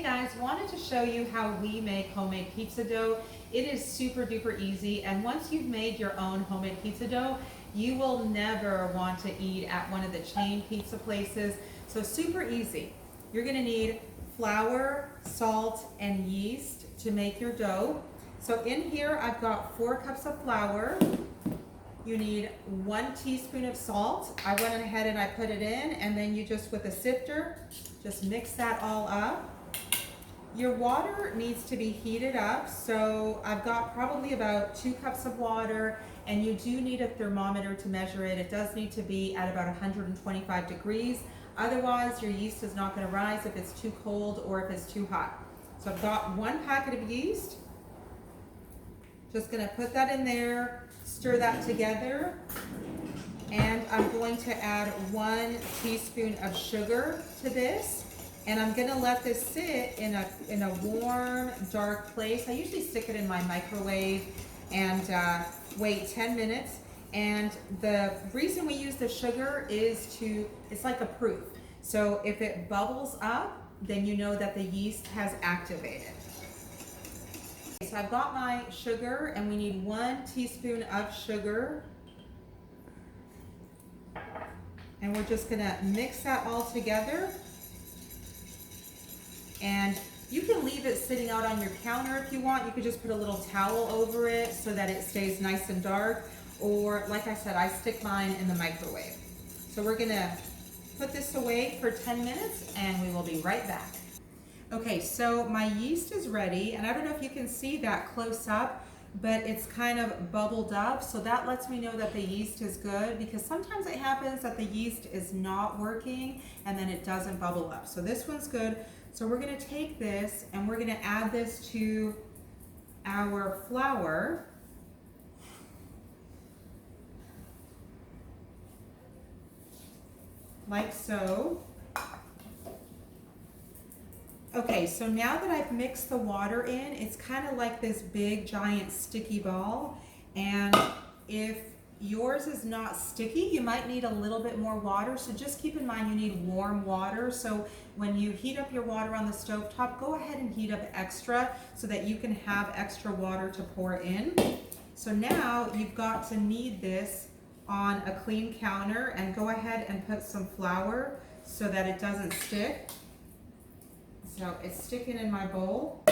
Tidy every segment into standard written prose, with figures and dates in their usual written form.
guys, wanted to show you how we make homemade pizza dough. It is super duper easy, and once you've made your own homemade pizza dough, you will never want to eat at one of the chain pizza places. So super easy. You're gonna need flour, salt, and yeast to make your dough. So in here I've got 4 cups of flour. You need 1 teaspoon of salt. I went ahead and I put it in, and then you just, with a sifter, just mix that all up. Your water needs to be heated up, so I've got probably about 2 cups of water, and you do need a thermometer to measure it. It does need to be at about 125 degrees. Otherwise, your yeast is not going to rise if it's too cold or if it's too hot. So I've got 1 packet of yeast. Just going to put that in there, stir that together, and I'm going to add 1 teaspoon of sugar to this, and I'm going to let this sit in a warm, dark place. I usually stick it in my microwave and wait 10 minutes. And the reason we use the sugar is it's like a proof. So if it bubbles up, then you know that the yeast has activated. So I've got my sugar, and we need 1 teaspoon of sugar. And we're just gonna mix that all together. And you can leave it sitting out on your counter if you want. You could just put a little towel over it so that it stays nice and dark. Or like I said, I stick mine in the microwave. So we're gonna put this away for 10 minutes and we will be right back. Okay, so my yeast is ready, and I don't know if you can see that close up, but it's kind of bubbled up, so that lets me know that the yeast is good, because sometimes it happens that the yeast is not working and then it doesn't bubble up. So this one's good. So we're gonna take this and we're gonna add this to our flour. Like so. Okay, so now that I've mixed the water in, it's kind of like this big giant sticky ball, and if yours is not sticky, you might need a little bit more water, so just keep in mind you need warm water. So when you heat up your water on the stove top, go ahead and heat up extra so that you can have extra water to pour in. So now you've got to knead this on a clean counter, and go ahead and put some flour so that it doesn't stick. So it's sticking in my bowl.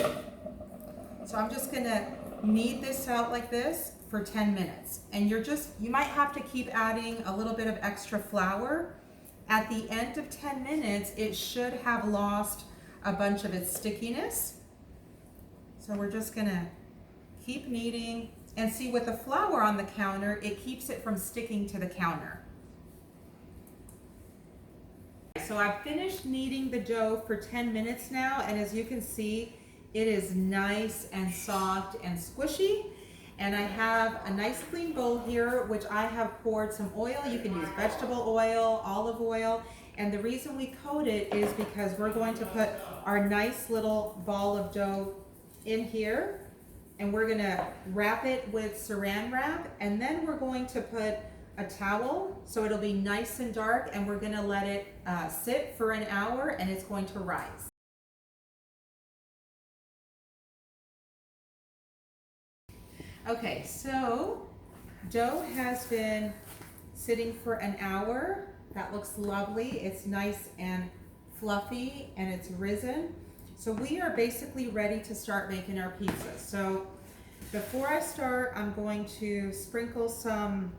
So I'm just gonna knead this out like this for 10 minutes. And you might have to keep adding a little bit of extra flour. At the end of 10 minutes, it should have lost a bunch of its stickiness. So we're just gonna keep kneading, and see, with the flour on the counter, it keeps it from sticking to the counter. So I've finished kneading the dough for 10 minutes now, and as you can see, it is nice and soft and squishy. And I have a nice clean bowl here, which I have poured some oil. You can use vegetable oil, olive oil, and the reason we coat it is because we're going to put our nice little ball of dough in here, and we're gonna wrap it with saran wrap, and then we're going to put a towel so it'll be nice and dark, and we're gonna let it sit for an hour, and it's going to rise. Okay, so dough has been sitting for an hour. That looks lovely. It's nice and fluffy, and it's risen. So we are basically ready to start making our pizza. So before I start, I'm going to sprinkle some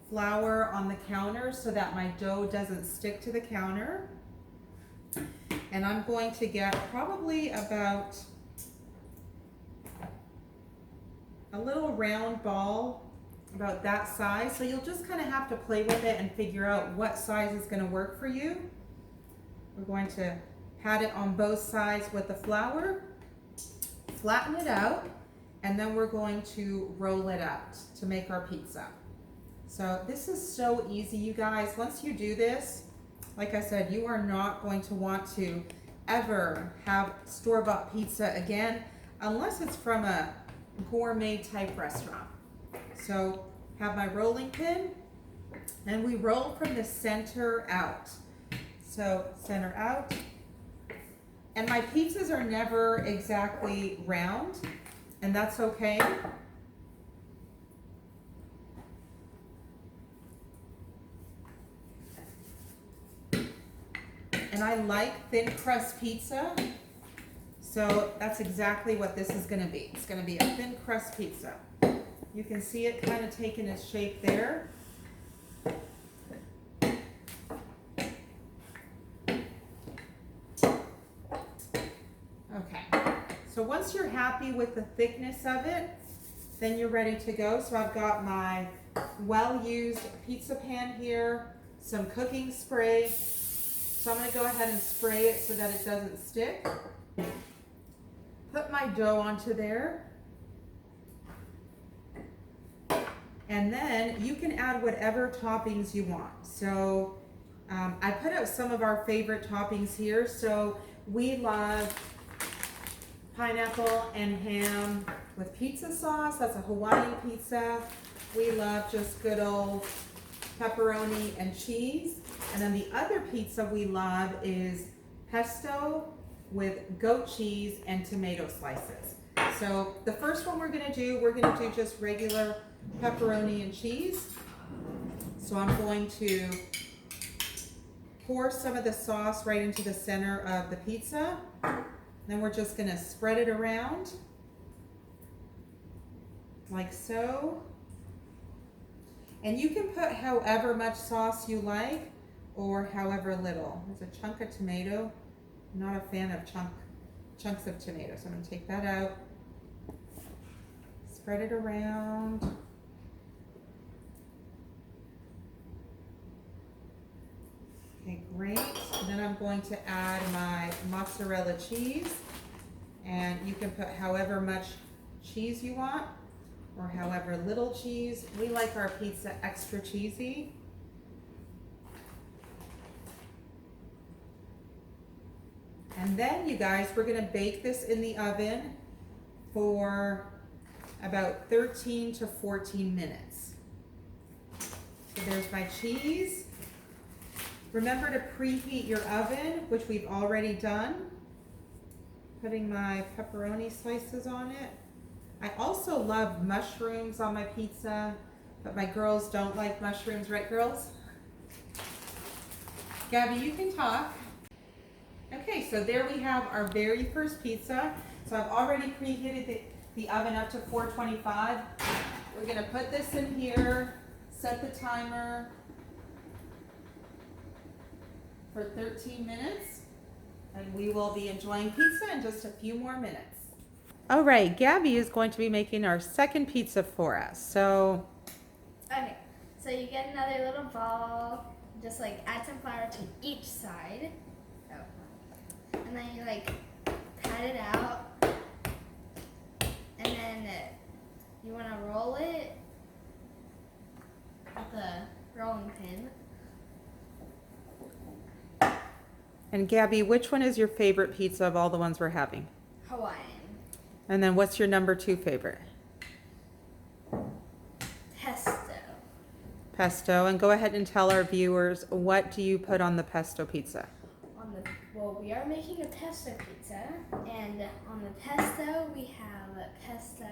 flour on the counter so that my dough doesn't stick to the counter. And I'm going to get probably about a little round ball, about that size. So you'll just kind of have to play with it and figure out what size is going to work for you. We're going to pat it on both sides with the flour, flatten it out, and then we're going to roll it out to make our pizza. So this is so easy, you guys. Once you do this, like I said, you are not going to want to ever have store-bought pizza again, unless it's from a gourmet type restaurant. So have my rolling pin, and we roll from the center out. So center out, And my pizzas are never exactly round, and that's okay. And I like thin crust pizza, so that's exactly what this is gonna be. It's gonna be a thin crust pizza. You can see it kind of taking its shape there. Okay, so once you're happy with the thickness of it, then you're ready to go. So I've got my well-used pizza pan here, some cooking spray. So I'm gonna go ahead and spray it so that it doesn't stick. Put my dough onto there. And then you can add whatever toppings you want. So I put out some of our favorite toppings here. So we love pineapple and ham with pizza sauce. That's a Hawaiian pizza. We love just good old pepperoni and cheese. And then the other pizza we love is pesto with goat cheese and tomato slices. So the first one we're gonna do just regular pepperoni and cheese. So I'm going to pour some of the sauce right into the center of the pizza. Then we're just gonna spread it around like so. And you can put however much sauce you like or however little. There's a chunk of tomato. I'm not a fan of chunks of tomato, so I'm gonna take that out. Spread it around. Okay, great. And then I'm going to add my mozzarella cheese. And you can put however much cheese you want or however little cheese. We like our pizza extra cheesy. And then you guys, we're gonna bake this in the oven for about 13 to 14 minutes. So there's my cheese. Remember to preheat your oven, which we've already done. Putting my pepperoni slices on it. I also love mushrooms on my pizza, but my girls don't like mushrooms, right girls? Gabby, you can talk. Okay, so there we have our very first pizza. So I've already preheated the oven up to 425. We're gonna put this in here, set the timer for 13 minutes, and we will be enjoying pizza in just a few more minutes. All right, Gabby is going to be making our second pizza for us. So, okay, so you get another little ball, just like add some flour to each side. Oh. And then you like pat it out, and then you want to roll it with the rolling pin. and Gabby, which one is your favorite pizza of all the ones we're having? Hawaiian. And then what's your number 2 favorite? Pesto. Pesto. And go ahead and tell our viewers, what do you put on the pesto pizza? Well, we are making a pesto pizza, and on the pesto we have pesto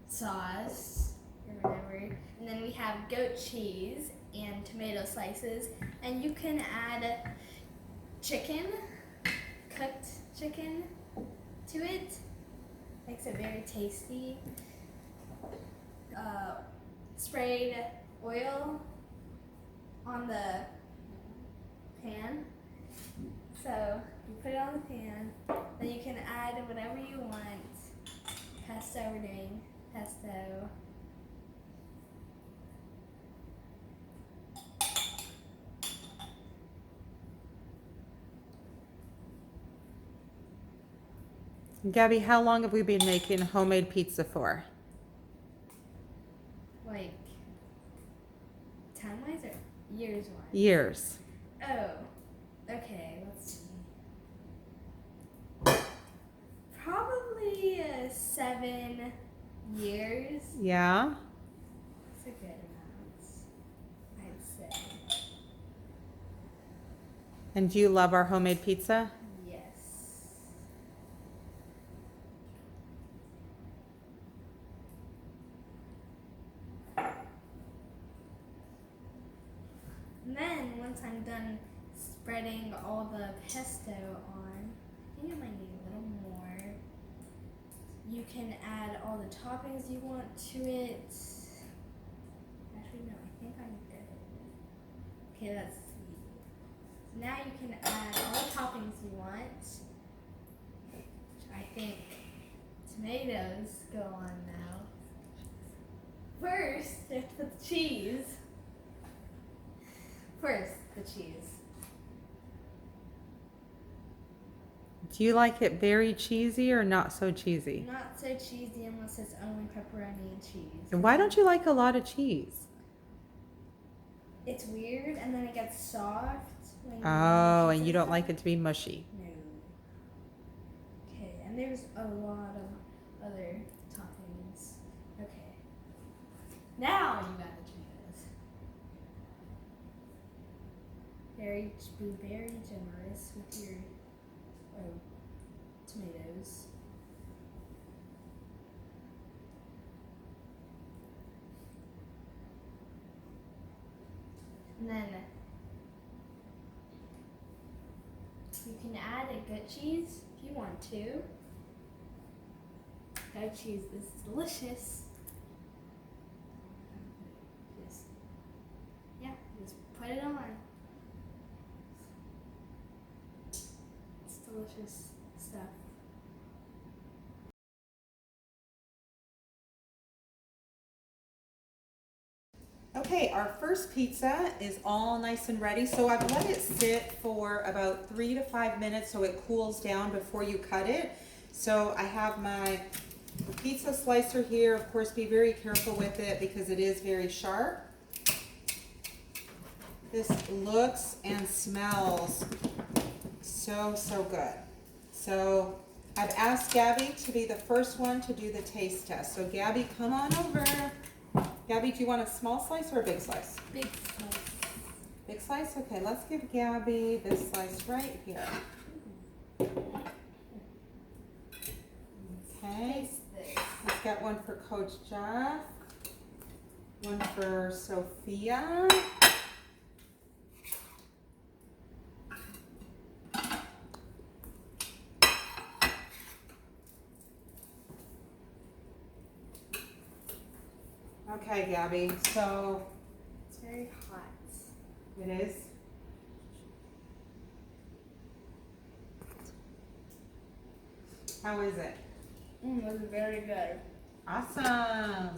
sauce or whatever, and then we have goat cheese and tomato slices, and you can add chicken, cooked chicken to it. Makes it very tasty. Sprayed oil on the pan. So you put it on the pan, then you can add whatever you want. Pesto, we're doing pesto. Gabby, how long have we been making homemade pizza for? Like, time-wise or years-wise? Years. Oh, okay, let's see. Probably 7 years. Yeah. That's a good amount, I'd say. And do you love our homemade pizza? Yes. once I'm done spreading all the pesto on, I think I might need a little more. You can add all the toppings you want to it. Actually, no, I think I'm good. Okay, that's sweet. Now you can add all the toppings you want. I think tomatoes go on now. First, you have to put the cheese. First, the cheese. Do you like it very cheesy or not so cheesy? Not so cheesy unless it's only pepperoni and cheese. And why don't you like a lot of cheese? It's weird, and then it gets soft. When Oh, and you don't like it to be mushy. No. Okay, and there's a lot of other toppings. Okay. Now you got the tomatoes. Be very generous with your tomatoes. And then you can add a goat cheese if you want to. Goat cheese is delicious. Just put it on. It's delicious stuff. Okay, our first pizza is all nice and ready. So I've let it sit for about 3 to 5 minutes so it cools down before you cut it. So I have my pizza slicer here. Of course, be very careful with it because it is very sharp. This looks and smells so good. So I've asked Gabby to be the first one to do the taste test. So Gabby, come on over. Gabby, do you want a small slice or a big slice? Big slice. Big slice? Okay, let's give Gabby this slice right here. Okay, Taste this. let's get one for Coach Jeff, one for Sophia. Okay, Gabby, so It's very hot. it is. How is it? It was very good. Awesome.